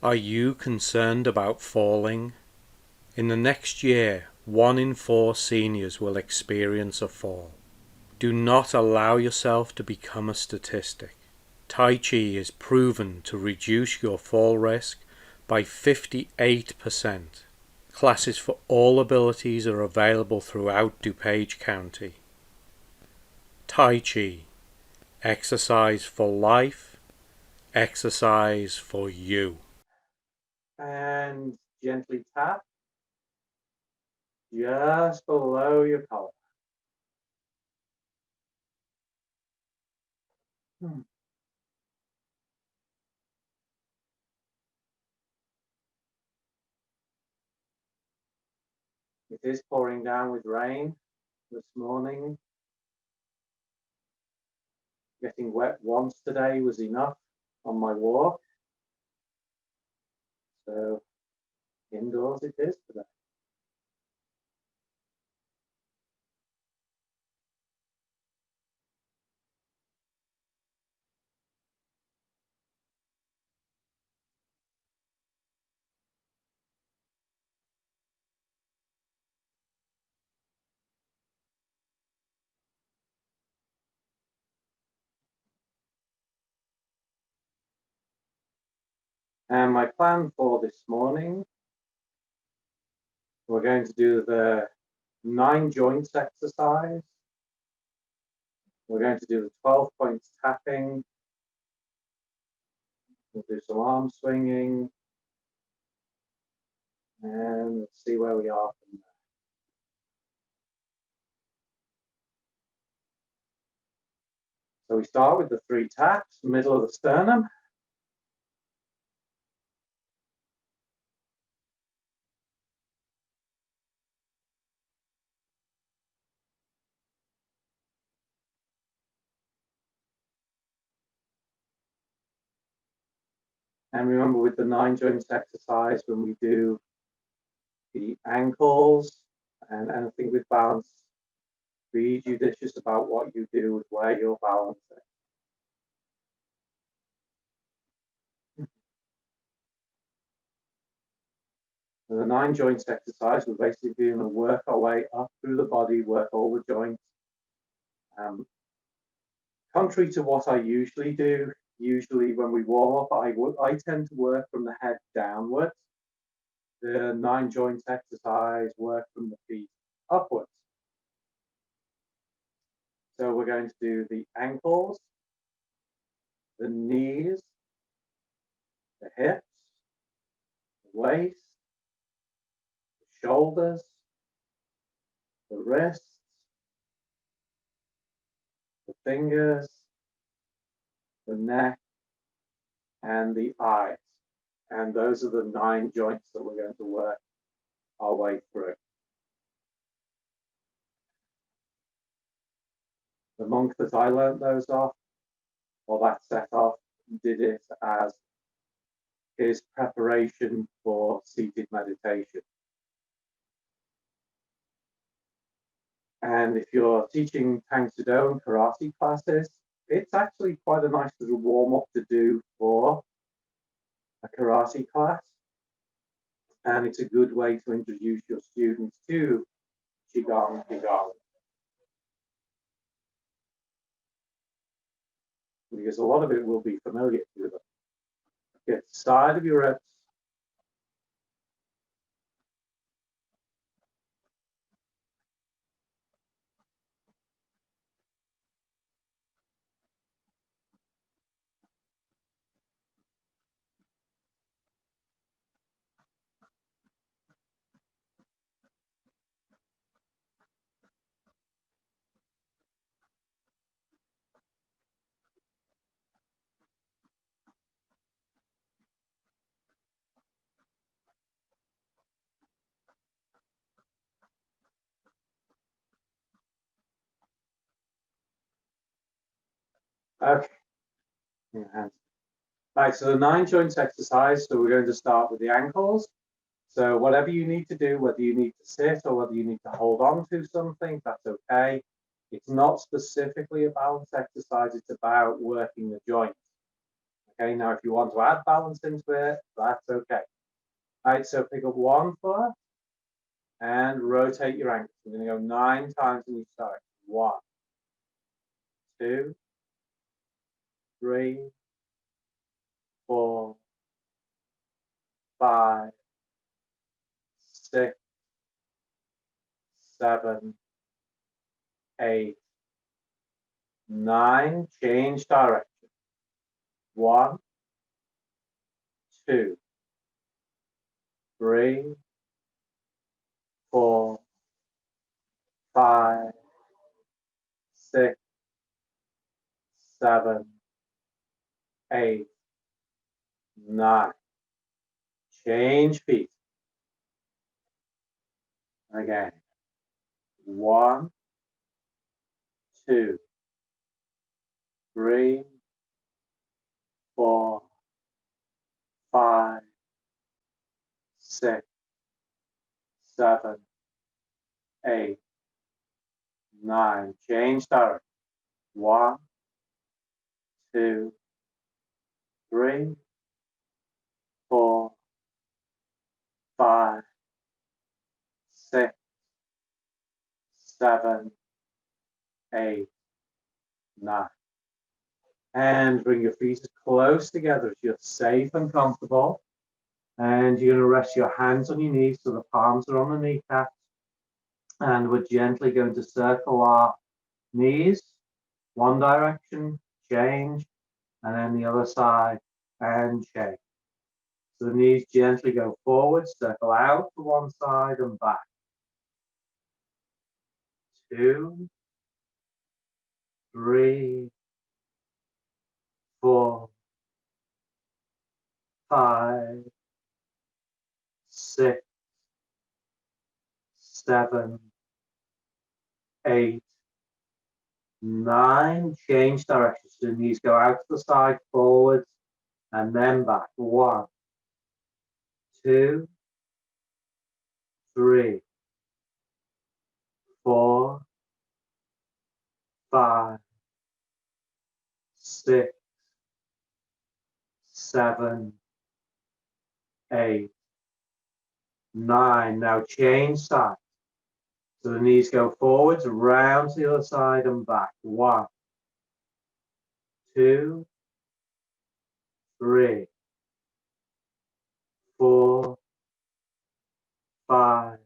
Are you concerned about falling? In the next year, 1 in 4 seniors will experience a fall. Do not allow yourself to become a statistic. Tai Chi is proven to reduce your fall risk by 58%. Classes for all abilities are available throughout DuPage County. Tai Chi, exercise for life, exercise for you. And gently tap just below your collar. It is pouring down with rain this morning. Getting wet once today was enough on my walk. So indoors it is today. And my plan for this morning, we're going to do the 9 joints exercise. We're going to do the 12 points tapping. We'll do some arm swinging. And let's see where we are from there. So we start with the 3 taps, middle of the sternum. And remember, with the 9 joints exercise, when we do the ankles and anything with balance, be judicious about what you do with where you're balancing. And the 9 joints exercise, we're basically going to work our way up through the body, work all the joints. Contrary to what I usually do, usually when we warm up, I tend to work from the head downwards. The 9 joints exercise work from the feet upwards. So we're going to do the ankles, the knees, the hips, the waist, the shoulders, the wrists, the fingers, the neck, and the eyes. And those are the 9 joints that we're going to work our way through. The monk that I learned those off, or that set off, did it as his preparation for seated meditation. And if you're teaching Tang Soo Do and karate classes, it's actually quite a nice little warm-up to do for a karate class. And it's a good way to introduce your students to Qigong. Because a lot of it will be familiar to them. Get the side of your ribs. Okay. Right, so the 9 joints exercise. So we're going to start with the ankles. So whatever you need to do, whether you need to sit or whether you need to hold on to something, that's okay. It's not specifically a balance exercise. It's about working the joints. Okay, now if you want to add balance into it, that's okay. All right, so pick up one foot and rotate your ankles. We're going to go 9 times in each direction. 1, 2, 3, 4, 5, 6, 7, 8, 9. Change direction. 1, 2, 3, 4, 5, 6, 7, 8, 9. Change feet. Again. 1, 2, 3, 4, 5, 6, 7, 8, 9. Change direction. 1, 2, 3, 4, 5, 6, 7, 8, 9. And bring your feet as close together as you're safe and comfortable. And you're going to rest your hands on your knees so the palms are on the kneecaps. And we're gently going to circle our knees, one direction, change, and then the other side, and change. So the knees gently go forward, circle out to one side and back. 2, 3, 4, 5, 6, 7, 8, 9. Change direction. So the knees go out to the side, forwards, and then back. 1, 2, 3, 4, 5, 6, 7, 8, 9. Now change sides. So the knees go forwards, round to the other side and back. 1, 2, 3, 4, 5,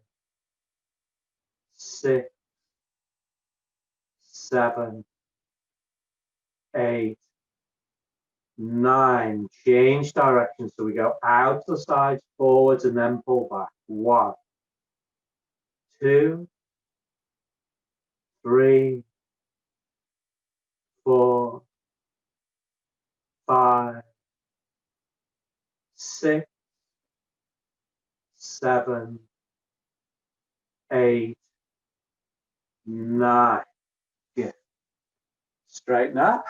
6, 7, 8, 9. Change direction. So we go out to the sides, forwards, and then pull back. 1, 2, 3, 4, 5, 6, 7, 8, 9. Good. Straighten up.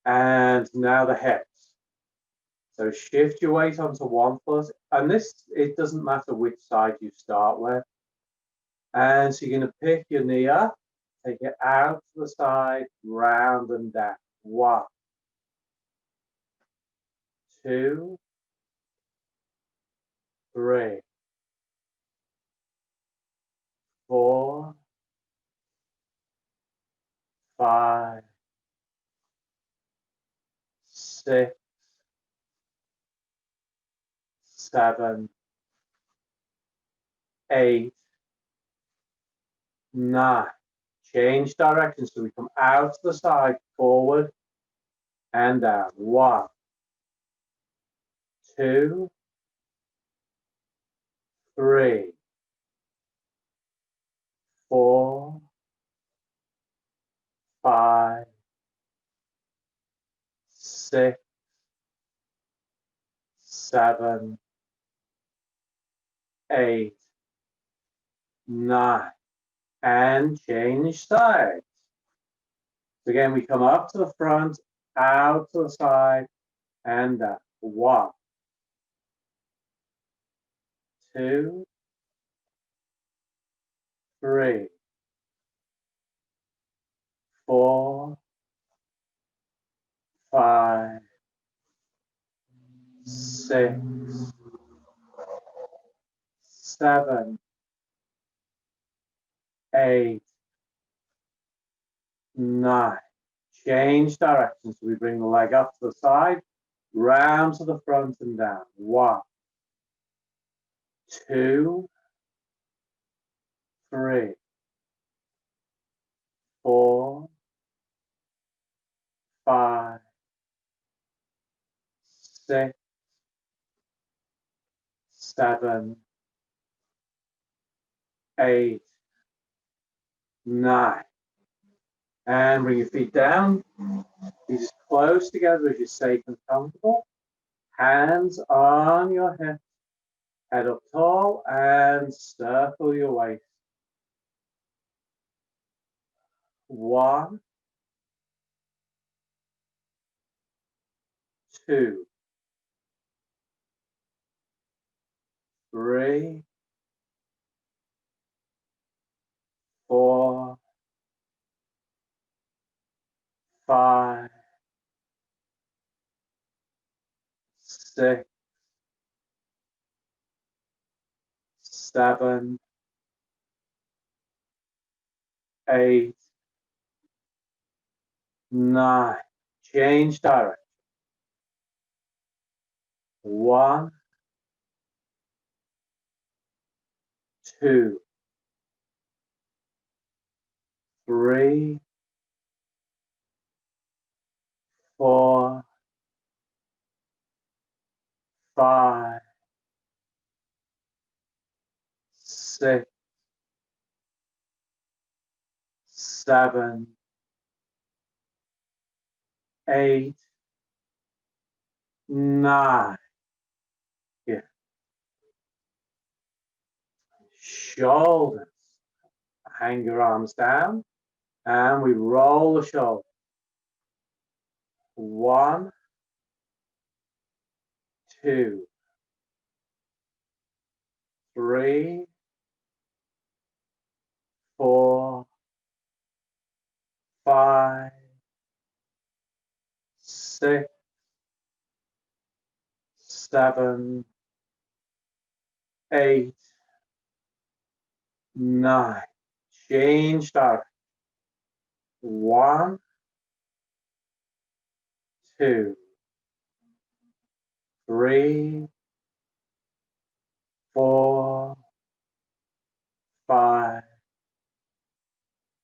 And now the hips. So shift your weight onto one foot. And this, it doesn't matter which side you start with. And so you're going to pick your knee up, take it out to the side, round and down. 1, 2, 3, 4, 5, 6, 7, 8, 9. Change direction. So we come out to the side, forward and down. 1, 2, 3, 4, 5, 6, 7, 8, 9. And change sides. So again, we come up to the front, out to the side, and down. 1, 2, 3, 4, 5, 6, 7, 8, 9. Change direction. So we bring the leg up to the side, round to the front and down. 1, 2, 3, 4, 5, 6, 7, 8, 9. And bring your feet down. Feet as close together as you're safe and comfortable. Hands on your hips. Head up tall and circle your waist. 1, 2, 3, 4, 5, 6, 7, 8, 9. Change direction. 1, 2, 3, 4, 5, 6, 7, 8, 9. Yeah. Shoulders. Hang your arms down and we roll the shoulders. 1, 2, 3, 4, 5, 6, 7, 8, 9. Change direction. 1, 2, 3, 4, 5,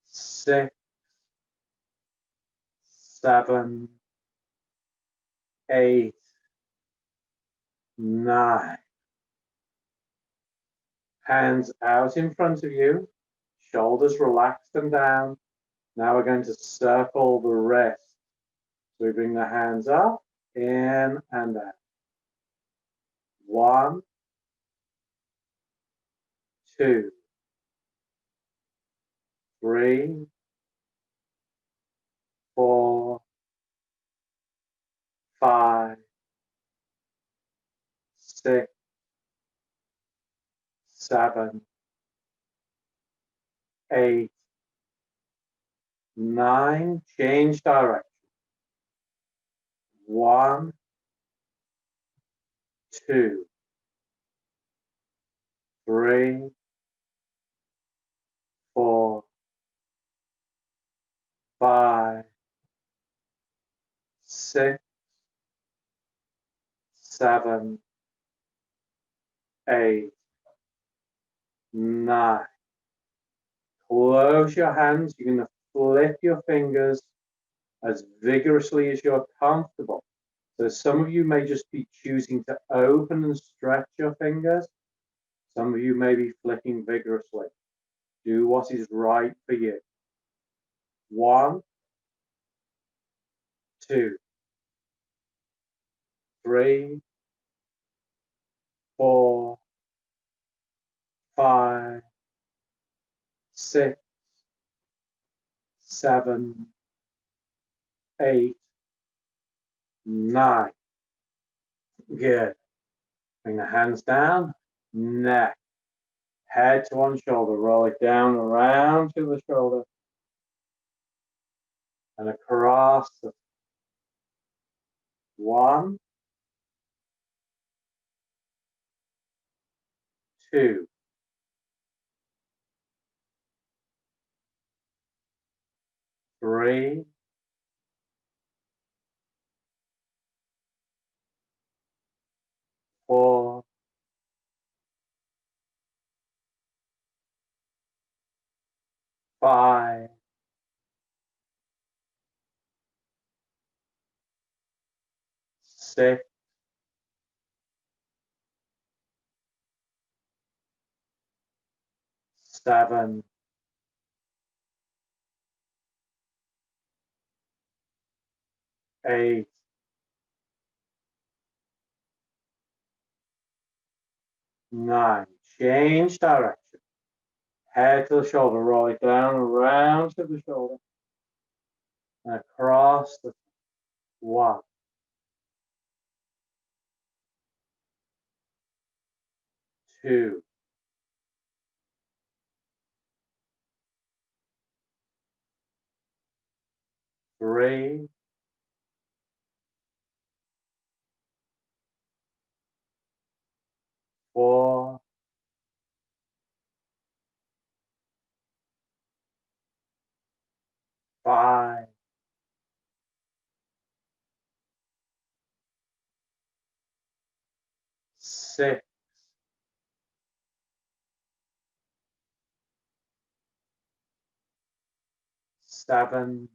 6, 7, 8, 9. Hands out in front of you, shoulders relaxed and down. Now we're going to circle the wrist. So we bring the hands up, in and out. 1, 2, 3, 4, 5, 6, 7, 8, 9. Change direction. 1, 2, 3, 4, 5, 6, 7, 8, 9. Close your hands. You're going to flip your fingers as vigorously as you're comfortable. So some of you may just be choosing to open and stretch your fingers. Some of you may be flicking vigorously. Do what is right for you. 1, 2, 3, 4, 5, 6, 7, 8, 9. Good. Bring the hands down, neck, head to one shoulder, roll it down around to the shoulder and across the 1, 2, 3, 4, 5, 6, 7, 8, 9. Change direction. Head to the shoulder, roll it down, around to the shoulder, and across the 1, 2, 3, 4, 5, 6, 7,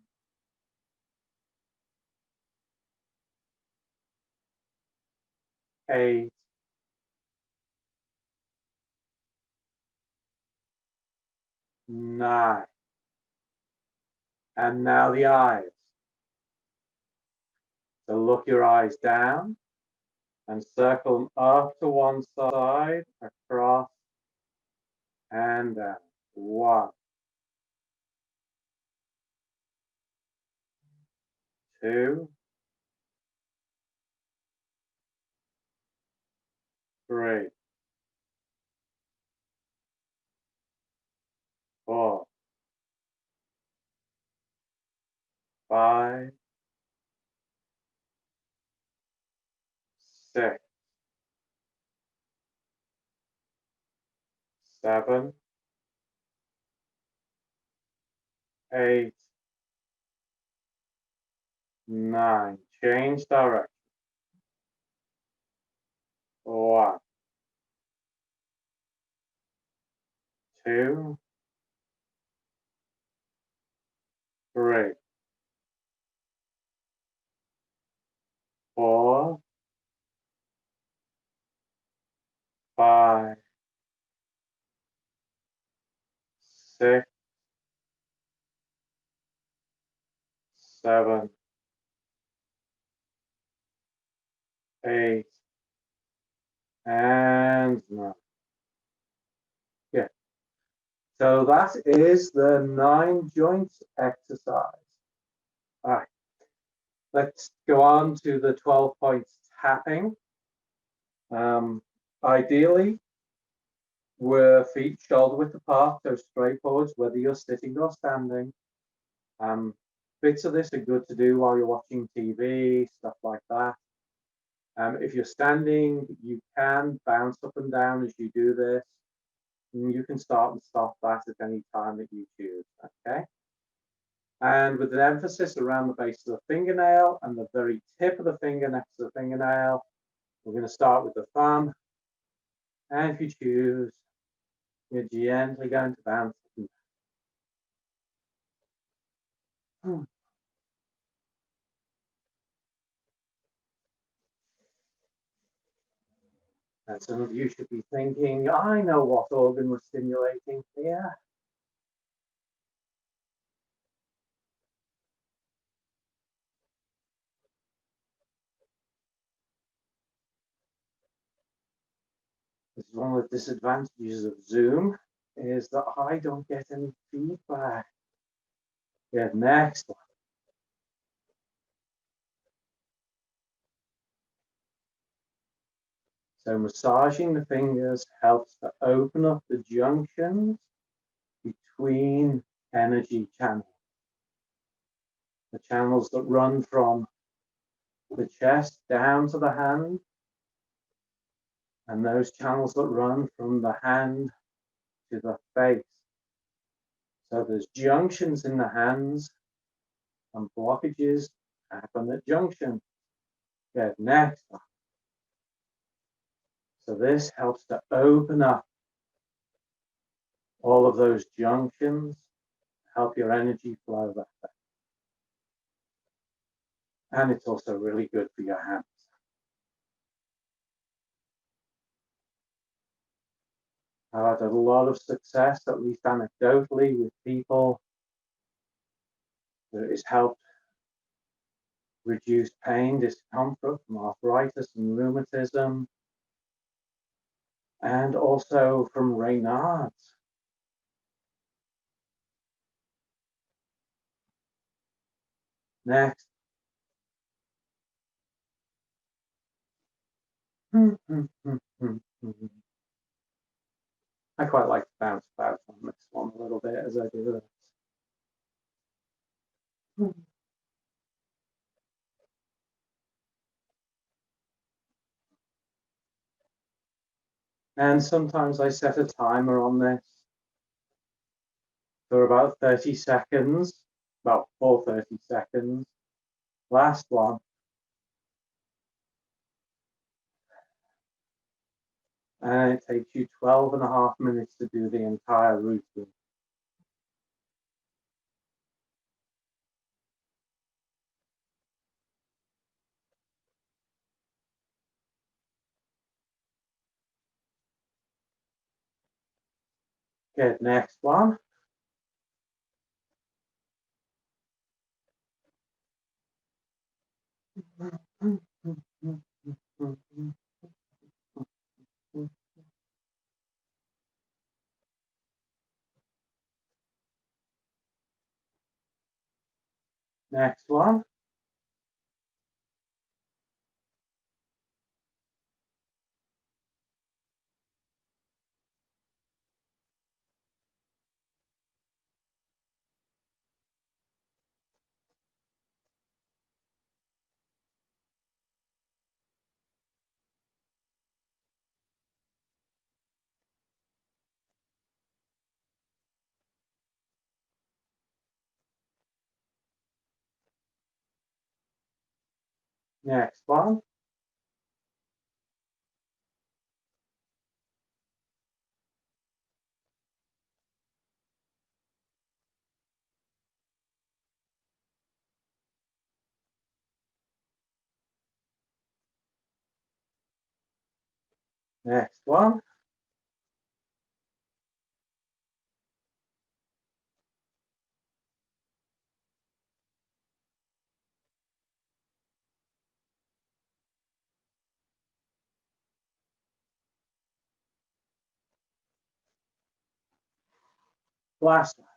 8, 9. And now the eyes. So look your eyes down and circle them up to one side, across and down. 1, 2, 3, 4, 5, 6, 7, 8, 9. Change direction. 1, 2, 3, 4, 5, 6, 7, 8, and 9. Yeah. So that is the 9 joints exercise. All right. Let's go on to the 12 points tapping. Ideally, we're feet shoulder width apart, so straight forwards, whether you're sitting or standing. Bits of this are good to do while you're watching TV, stuff like that. If you're standing, you can bounce up and down as you do this. And you can start and stop that at any time that you choose, okay? And with an emphasis around the base of the fingernail and the very tip of the finger next to the fingernail, we're going to start with the thumb. And if you choose, you're gently going to bounce up and down. And some of you should be thinking, I know what organ we're stimulating here. This is one of the disadvantages of Zoom, is that I don't get any feedback. Yeah, next one. So massaging the fingers helps to open up the junctions between energy channels. The channels that run from the chest down to the hand, and those channels that run from the hand to the face. So there's junctions in the hands, and blockages happen at junction. Good, next. So this helps to open up all of those junctions, help your energy flow better. And it's also really good for your hands. I've had a lot of success, at least anecdotally, with people that it's helped reduce pain, discomfort from arthritis and rheumatism, and also from Raynaud's. Next. I quite like to bounce about on this one a little bit as I do this. And sometimes I set a timer on this for about 30 seconds, about 30 seconds. Last one. And it takes you 12.5 minutes to do the entire routine. Good, next one. Next one. Next one. Next one. Last one.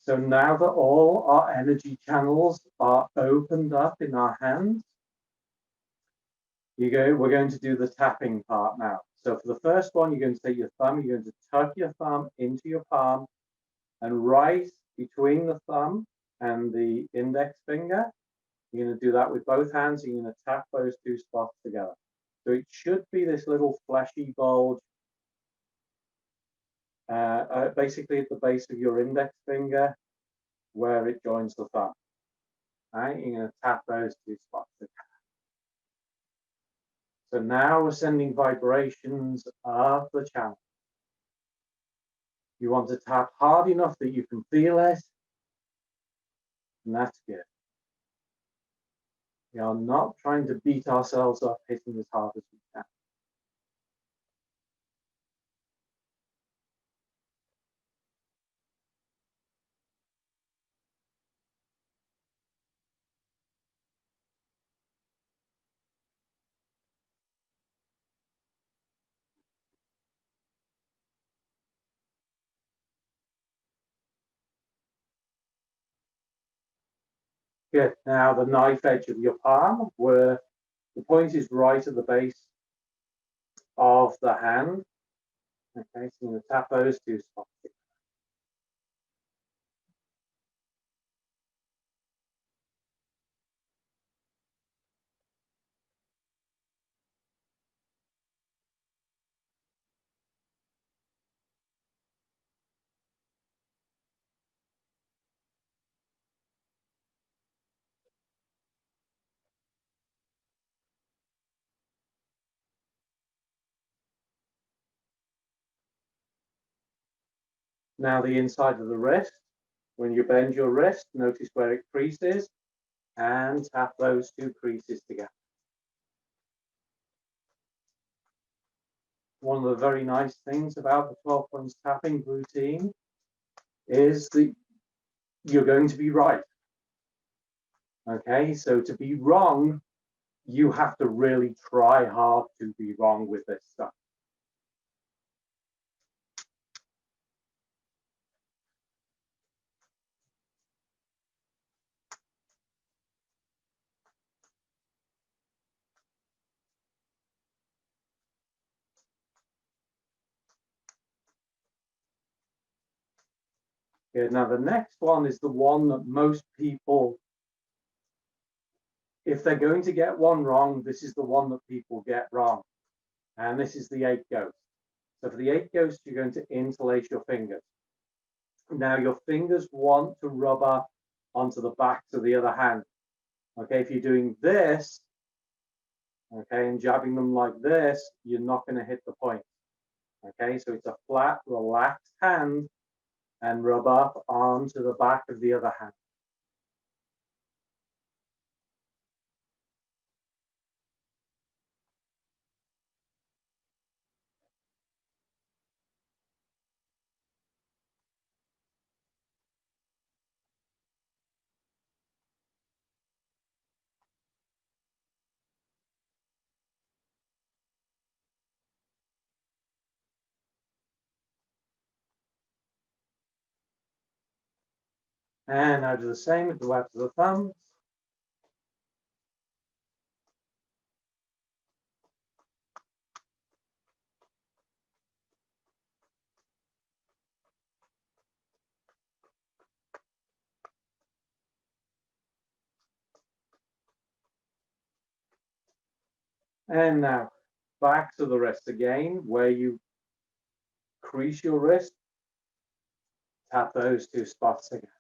So now that all our energy channels are opened up in our hands, we're going to do the tapping part now. So for the first one, you're going to take your thumb, you're going to tuck your thumb into your palm, and right between the thumb and the index finger, you're going to do that with both hands, and you're going to tap those two spots together. So it should be this little fleshy bulge, basically at the base of your index finger, where it joins the thumb. All right, you're going to tap those two spots together. So now we're sending vibrations up the channel. You want to tap hard enough that you can feel it, and that's good. We are not trying to beat ourselves up hitting as hard as we can. Good. Now the knife edge of your palm, where the point is right at the base of the hand. Okay, so I'm going to tap those two spots. Now the inside of the wrist, when you bend your wrist, notice where it creases and tap those two creases together. One of the very nice things about the 12 points tapping routine is that you're going to be right. Okay, so to be wrong, you have to really try hard to be wrong with this stuff. Okay, now the next one is the one that most people, if they're going to get one wrong, this is the one that people get wrong. And this is the 8 ghost. So for the 8 ghost, you're going to interlace your fingers. Now your fingers want to rub up onto the backs of the other hand. Okay, if you're doing this, okay, and jabbing them like this, you're not going to hit the point. Okay, so it's a flat, relaxed hand and rub up onto the back of the other hand. And now do the same with the webs of the thumbs. And now back to the wrist again, where you crease your wrist, tap those two spots again.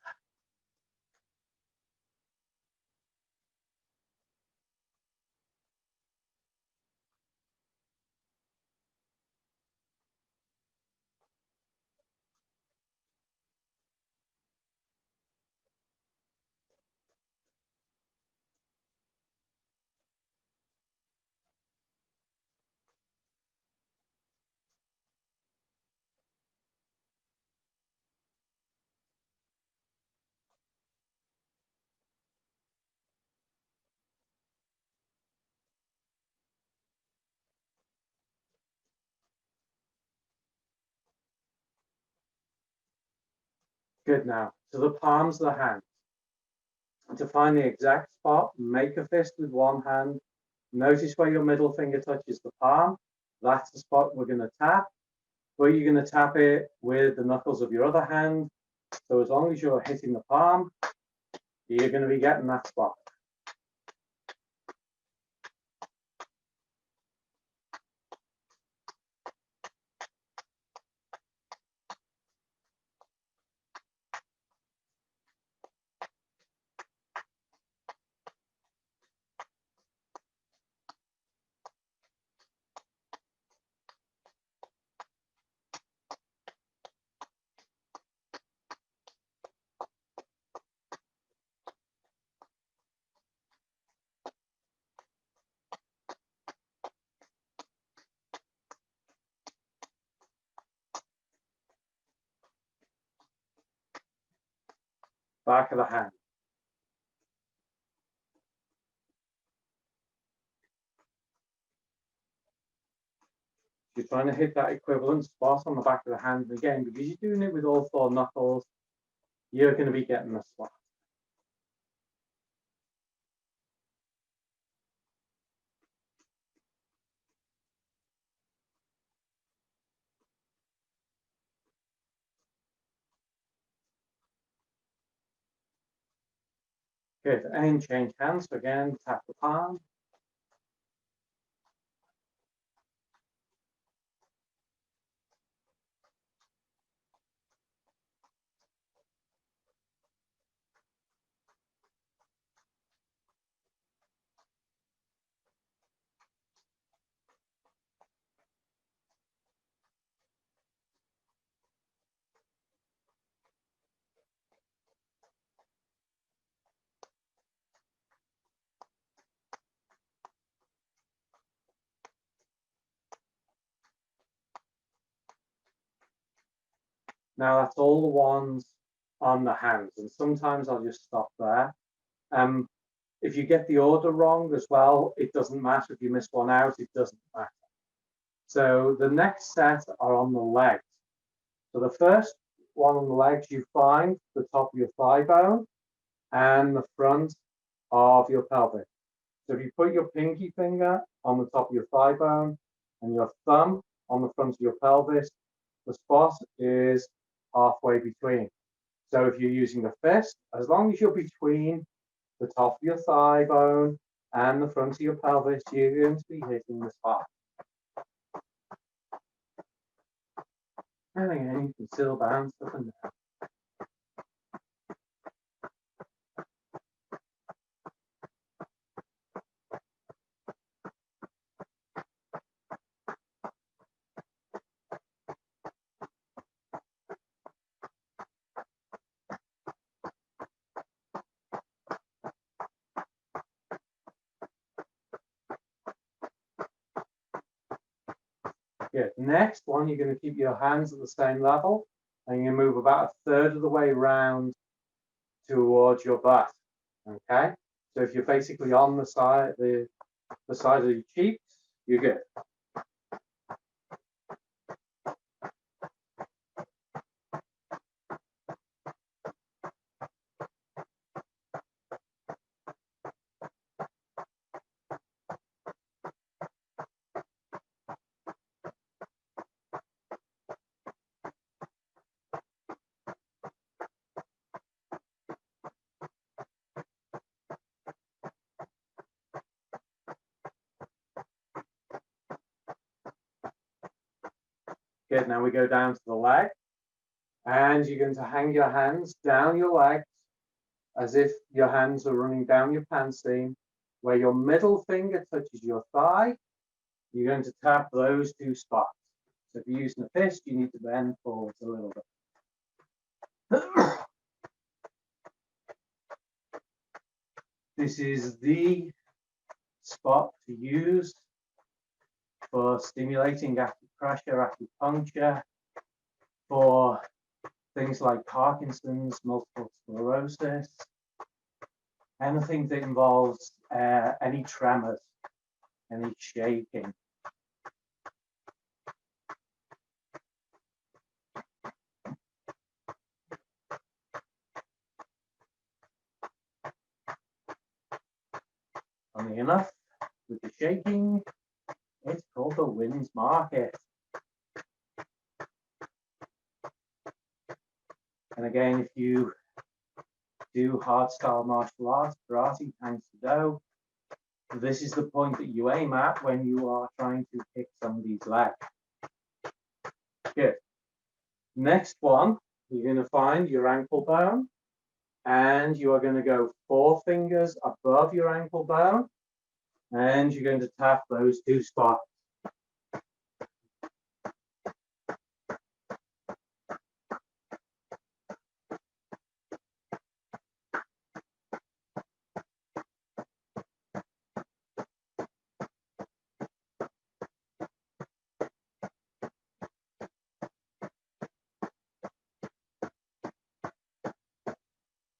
Good. Now to the palms of the hand. To find the exact spot, make a fist with one hand. Notice where your middle finger touches the palm. That's the spot we're going to tap. But you're going to tap it with the knuckles of your other hand. So as long as you're hitting the palm, you're going to be getting that spot. Back of the hand. You're trying to hit that equivalent spot on the back of the hand. And again, because you're doing it with all 4 knuckles, you're going to be getting the spot. Good. And change hands. So again, tap the palm. Now that's all the ones on the hands, and sometimes I'll just stop there. If you get the order wrong as well, it doesn't matter. If you miss one out, it doesn't matter. So the next set are on the legs. So the first one on the legs, you find the top of your thigh bone and the front of your pelvis. So if you put your pinky finger on the top of your thigh bone and your thumb on the front of your pelvis, the spot is halfway between. So if you're using the fist, as long as you're between the top of your thigh bone and the front of your pelvis, you're going to be hitting the spot. And again, you can still bounce up and down. Good. Next one, you're going to keep your hands at the same level, and you move about a third of the way round towards your butt. Okay. So if you're basically on the side of your cheeks, you're good. Good. Now we go down to the leg, and you're going to hang your hands down your legs as if your hands are running down your pants seam. Where your middle finger touches your thigh, you're going to tap those two spots. So if you're using a fist, you need to bend forwards a little bit. This is the spot to use for stimulating acupressure, acupuncture, for things like Parkinson's, multiple sclerosis, anything that involves any tremors, any shaking. Funny enough, with the shaking, it's called the wind's market. And again, if you do hardstyle martial arts, karate, thanks to do, this is the point that you aim at when you are trying to kick somebody's leg. Good. Next one, you're going to find your ankle bone, and you are going to go 4 fingers above your ankle bone, and you're going to tap those 2 spots.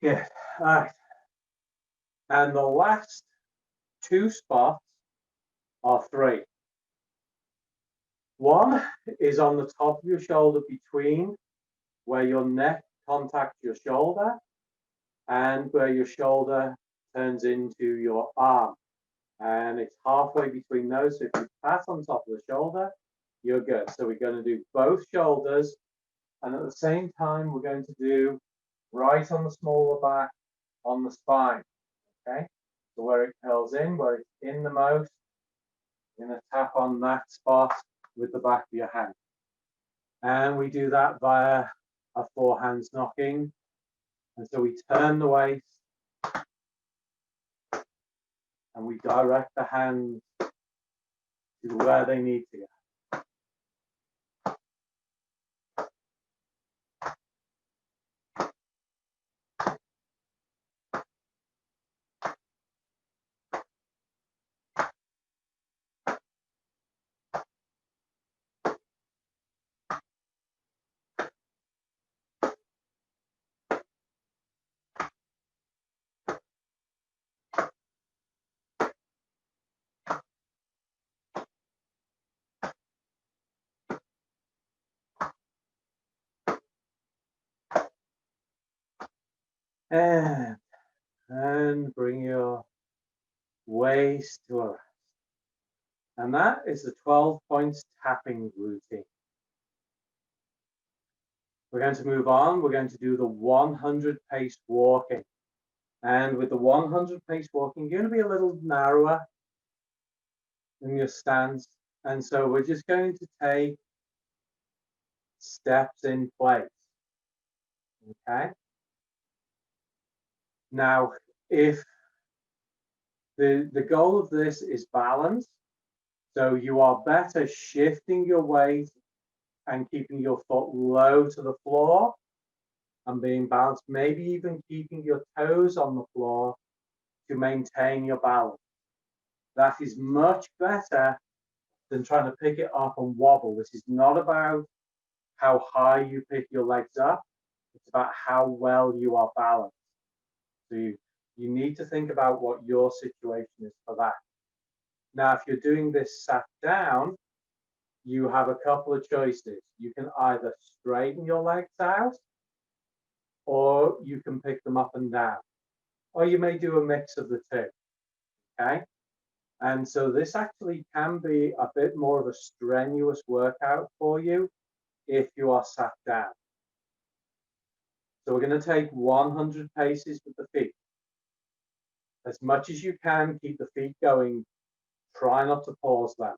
Good. All right. And the last 2 spots are 3. One is on the top of your shoulder between where your neck contacts your shoulder and where your shoulder turns into your arm. And it's halfway between those. So if you pat on top of the shoulder, you're good. So we're going to do both shoulders. And at the same time, we're going to do right on the smaller back on the spine. Okay, so where it curls in, where it's in the most, you're going to tap on that spot with the back of your hand. And we do that via a four hands knocking. And so we turn the waist and we direct the hands to where they need to go. And bring your waist to a rest. And that is the 12 points tapping routine. We're going to move on. We're going to do the 100 pace walking. And with the 100 pace walking, you're going to be a little narrower in your stance. And so we're just going to take steps in place. Okay. Now, if the goal of this is balance, so you are better shifting your weight and keeping your foot low to the floor and being balanced, maybe even keeping your toes on the floor to maintain your balance. That is much better than trying to pick it up and wobble. This is not about how high you pick your legs up. It's about how well you are balanced. So you need to think about what your situation is for that. Now, if you're doing this sat down, you have a couple of choices. You can either straighten your legs out, or you can pick them up and down, or you may do a mix of the two. Okay. And so this actually can be a bit more of a strenuous workout for you if you are sat down. So we're going to take 100 paces with the feet. As much as you can, keep the feet going. Try not to pause them.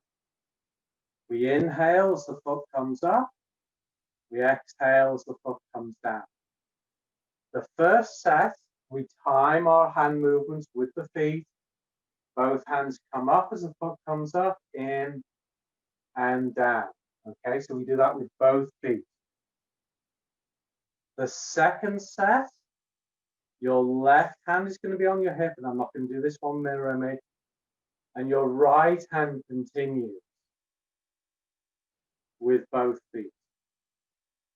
We inhale as the foot comes up. We exhale as the foot comes down. The first set, we time our hand movements with the feet. Both hands come up as the foot comes up, in and down. Okay, so we do that with both feet. The second set, your left hand is going to be on your hip, and I'm not going to do this one mirror image, and your right hand continues with both feet.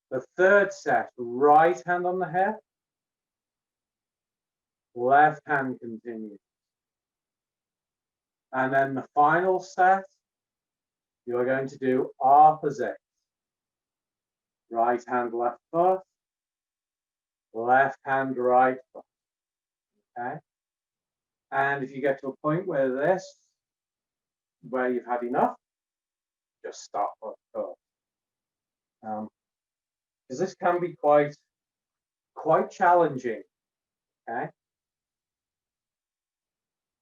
The third set, right hand on the hip, left hand continues. And then the final set, you're going to do opposite. Right hand, left foot, left hand, right foot. Okay. And if you get to a point where you've had enough, just stop or go. Because this can be quite challenging. Okay.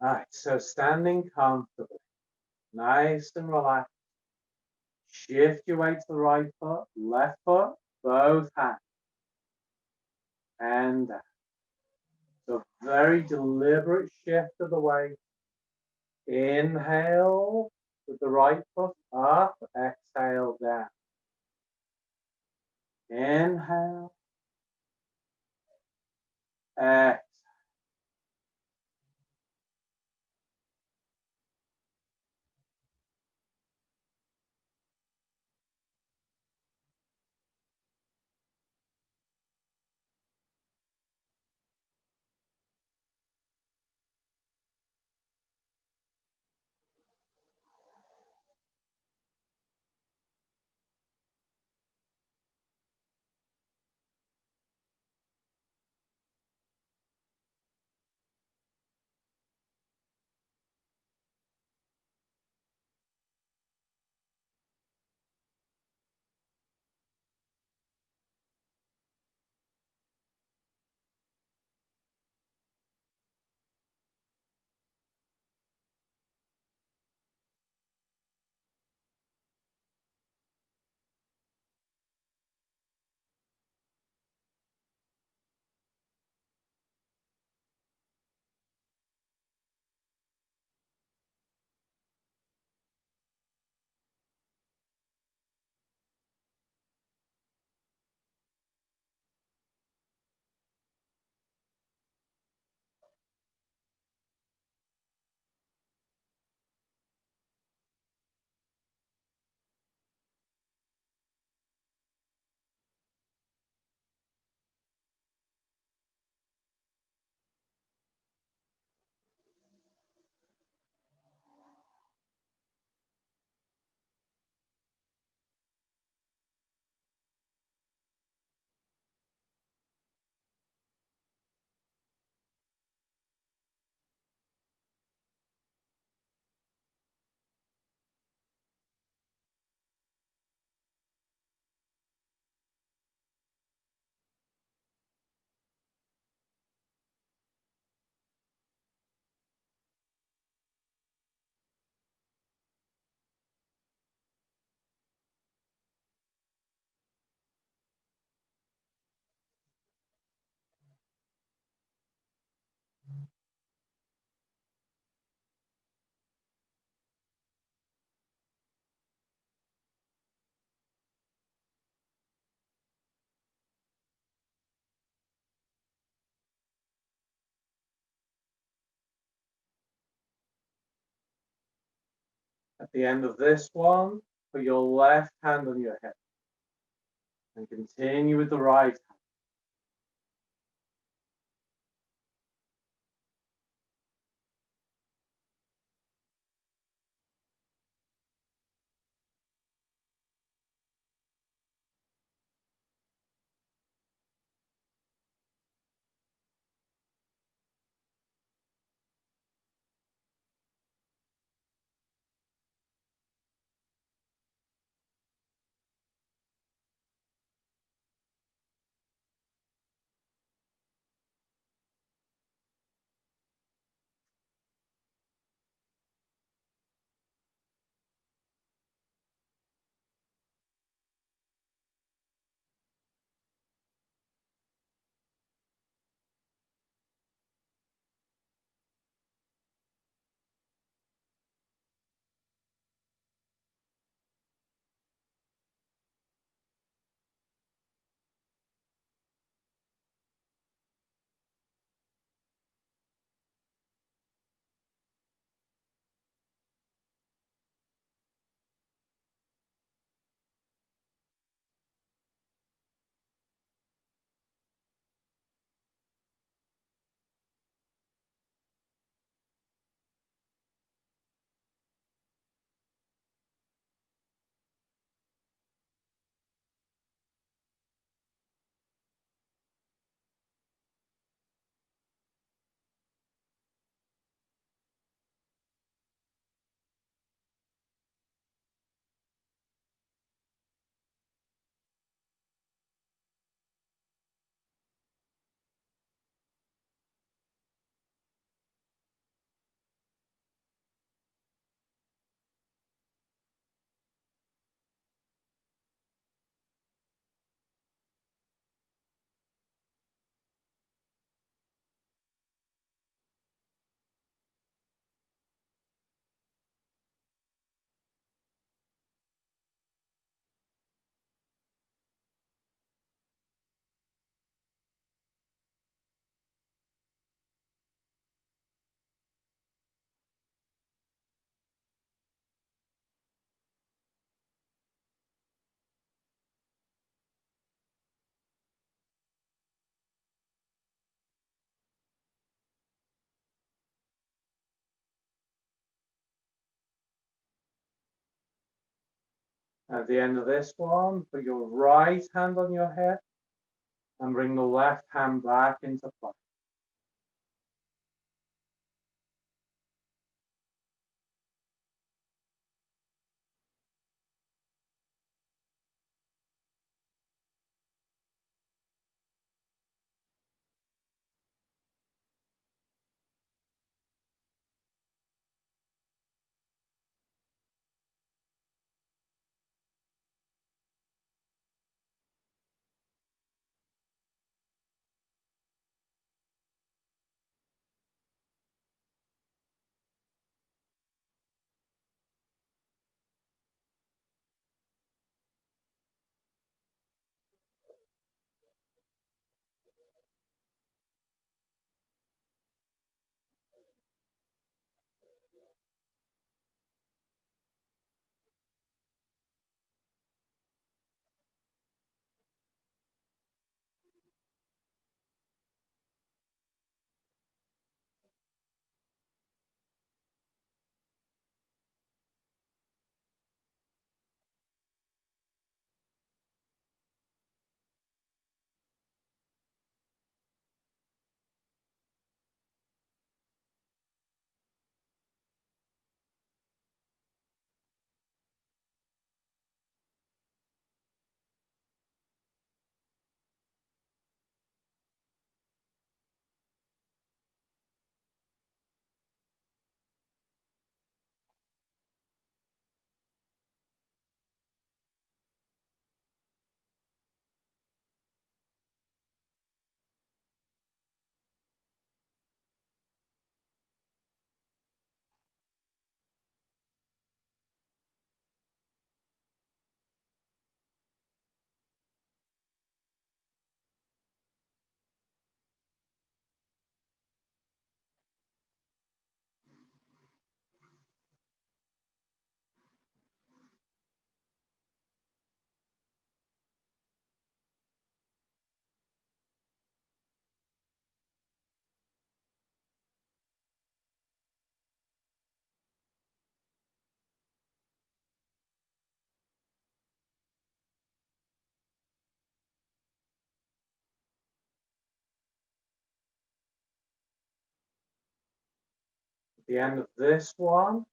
All right, so standing comfortably, nice and relaxed. Shift your weight to the right foot, left foot, both hands. And down. So very deliberate shift of the weight. Inhale with the right foot up, exhale down. Inhale, exhale. the end of this one, put your left hand on your hip and continue with the right hand. At the end of this one, put your right hand on your hip and bring the left hand back into place. At the end of this one,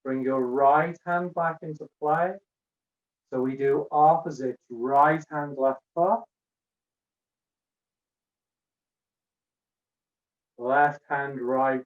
bring your right hand back into play. So we do opposites, right hand, left foot. Left hand, right.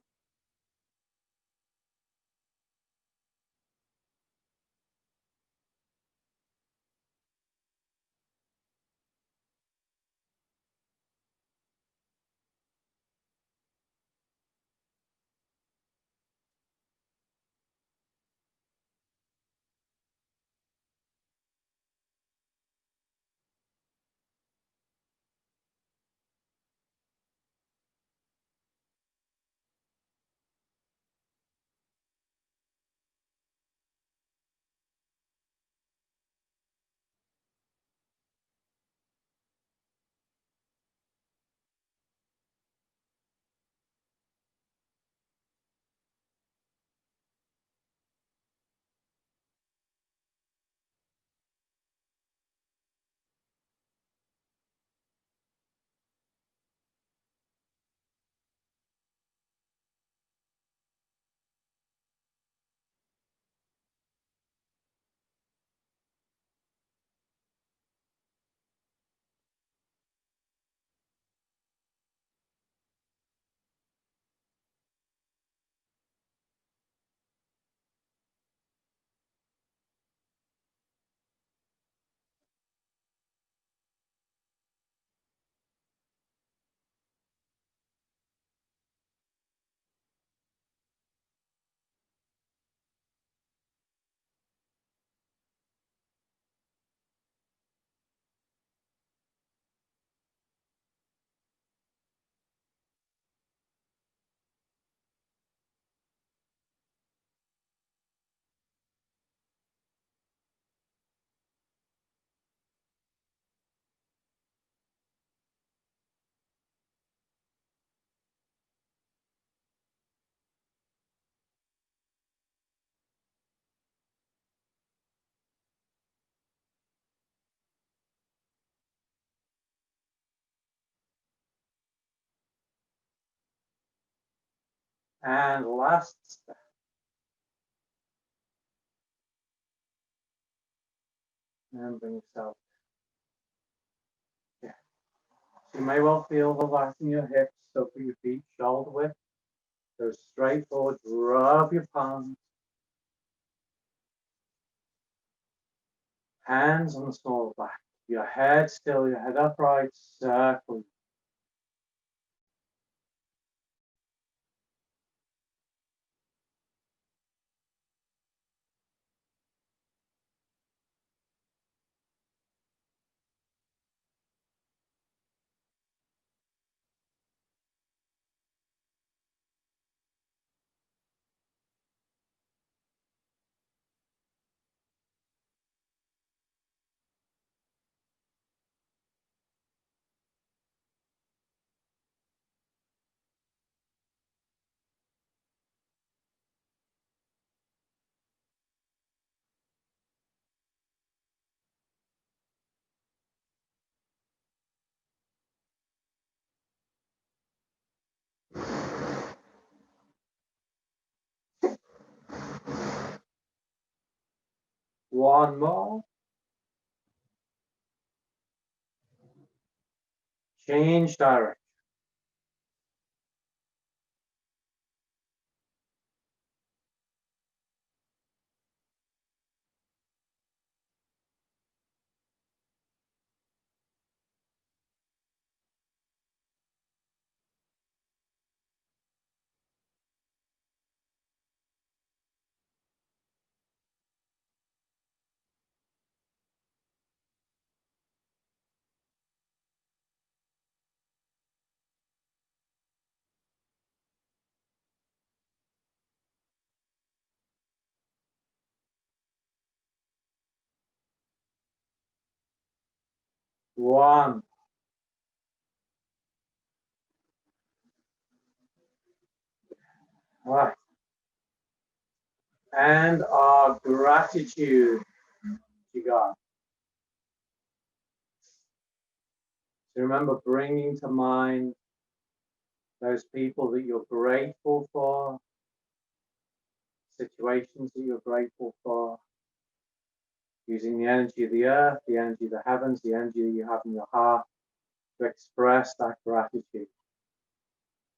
And last step. And bring yourself. Yeah. So you may well feel the lat in your hips, so for your feet, shoulder width. Go straight forward, rub your palms. Hands on the small back. Your head still, your head upright, circle. One more. Change direction. One. All right. And our gratitude, Qigong. So remember bringing to mind those people that you're grateful for, situations that you're grateful for, using the energy of the earth, the energy of the heavens, the energy that you have in your heart to express that gratitude.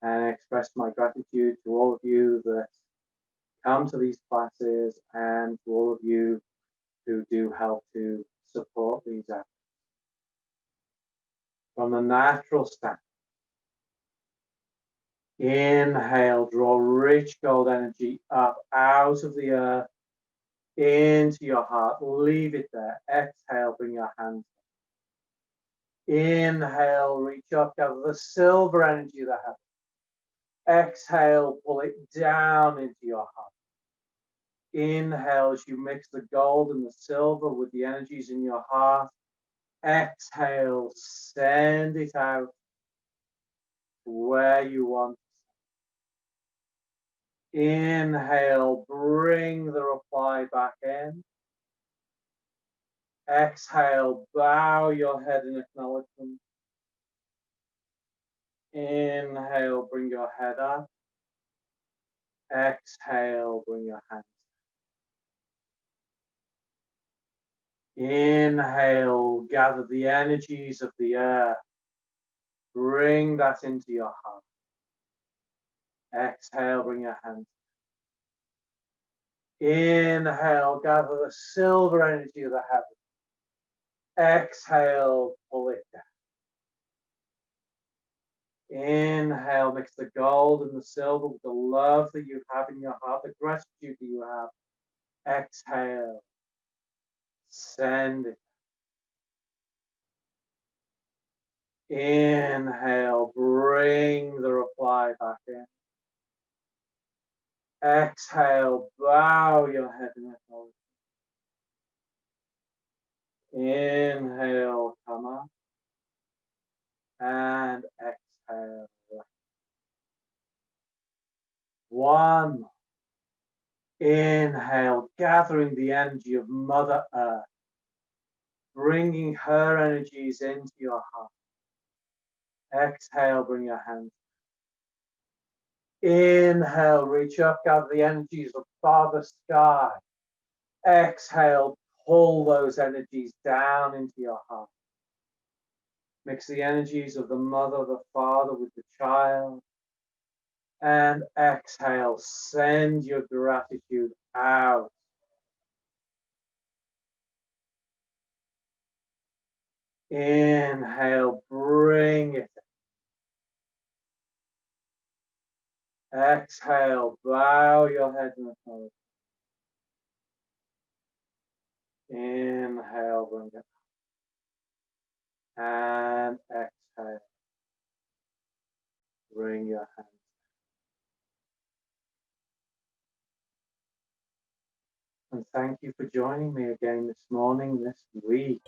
And I express my gratitude to all of you that come to these classes and to all of you who do help to support these efforts. From the natural stance, inhale, draw rich gold energy up out of the earth into your heart. Leave it there. Exhale, bring your hands. Inhale, reach up, gather the silver energy of the heaven. Exhale, pull it down into your heart. Inhale as you mix the gold and the silver with the energies in your heart. Exhale, send it out to where you want. Inhale, bring the reply back in. Exhale, bow your head in acknowledgement. Inhale, bring your head up. Exhale, bring your hands. Inhale, gather the energies of the earth. Bring that into your heart. Exhale, bring your hands. Inhale, gather the silver energy of the heaven. Exhale, pull it down. Inhale, mix the gold and the silver with the love that you have in your heart, the gratitude that you have. Exhale, send it. Inhale, bring the reply back in. Exhale, bow your head in acknowledgement. Inhale, come up. And exhale. One. Inhale, gathering the energy of Mother Earth, bringing her energies into your heart. Exhale, bring your hands. Inhale, reach up, gather the energies of Father Sky. Exhale, pull those energies down into your heart. Mix the energies of the mother, the father with the child. And exhale, send your gratitude out. Inhale, bring it. Exhale, bow your head in acknowledgement. Inhale, bring it. And exhale, bring your hands. And thank you for joining me again this morning, this week.